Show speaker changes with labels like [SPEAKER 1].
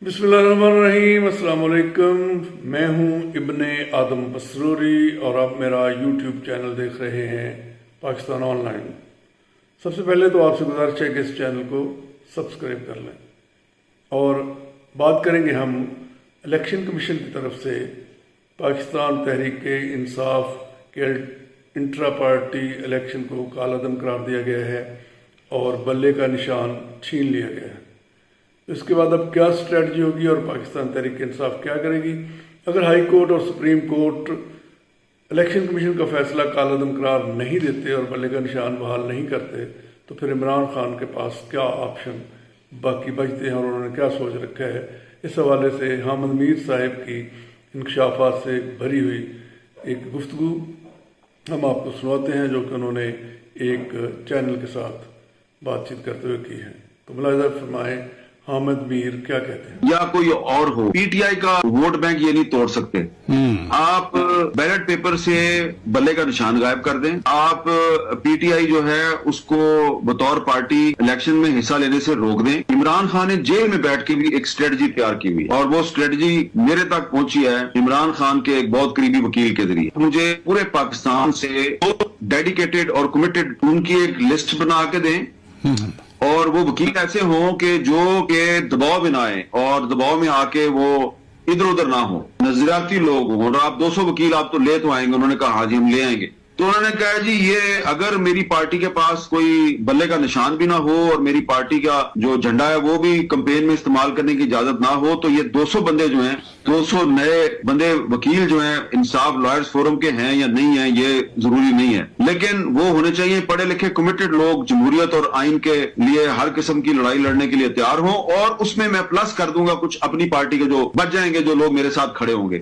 [SPEAKER 1] बिस्मिल्लाहिर्रहमानिर्रहीम, अस्सलाम वालेकुम। मैं हूं इब्ने आदम पसरूरी और आप मेरा यूट्यूब चैनल देख रहे हैं पाकिस्तान ऑनलाइन। सबसे पहले तो आपसे गुजारिश है कि इस चैनल को सब्सक्राइब कर लें। और बात करेंगे हम इलेक्शन कमीशन की तरफ से पाकिस्तान तहरीक इंसाफ के इंट्रा पार्टी इलेक्शन को कालादम करार दिया गया है और बल्ले का निशान छीन लिया गया है। इसके बाद अब क्या स्ट्रेटजी होगी और पाकिस्तान तहरीक इंसाफ क्या करेगी? अगर हाई कोर्ट और सुप्रीम कोर्ट इलेक्शन कमीशन का फैसला कालादम करार नहीं देते और बल्ले का निशान बहाल नहीं करते तो फिर इमरान खान के पास क्या ऑप्शन बाकी बचते हैं और उन्होंने क्या सोच रखा है? इस हवाले से हामिद मीर साहिब की इंकशाफात से भरी हुई एक गुफ्तगू हम आपको सुनाते हैं जो कि उन्होंने एक चैनल के साथ बातचीत करते हुए की है। तो मुलाहिजा फरमाएं हामिद मीर क्या कहते हैं।
[SPEAKER 2] या कोई और हो, पीटीआई का वोट बैंक ये नहीं तोड़ सकते। आप बैलेट पेपर से बल्ले का निशान गायब कर दें। आप पीटीआई जो है उसको बतौर पार्टी इलेक्शन में हिस्सा लेने से रोक दें। इमरान खान ने जेल में बैठ के भी एक स्ट्रेटजी तैयार की हुई और वो स्ट्रेटजी मेरे तक पहुंची है इमरान खान के एक बहुत करीबी वकील के जरिए। मुझे पूरे पाकिस्तान से डेडिकेटेड और कमिटेड उनकी एक लिस्ट बना के दें और वो वकील ऐसे हों कि जो के दबाव में ना आए और दबाव में आके वो इधर उधर ना हो, नजरियाती लोग हों। और आप 200 वकील आप तो ले तो आएंगे? उन्होंने कहा हाँ जी हम ले आएंगे। तो उन्होंने कहा जी ये अगर मेरी पार्टी के पास कोई बल्ले का निशान भी ना हो और मेरी पार्टी का जो झंडा है वो भी कैंपेन में इस्तेमाल करने की इजाजत ना हो तो ये 200 बंदे जो हैं, 200 नए बंदे वकील जो हैं इंसाफ लॉयर्स फोरम के हैं या नहीं है ये जरूरी नहीं है, लेकिन वो होने चाहिए पढ़े लिखे कमिटेड लोग, जमहूरियत और आइन के लिए हर किस्म की लड़ाई लड़ने के लिए तैयार हों। और उसमें मैं प्लस कर दूंगा कुछ अपनी पार्टी के जो बच जाएंगे, जो लोग मेरे साथ खड़े होंगे।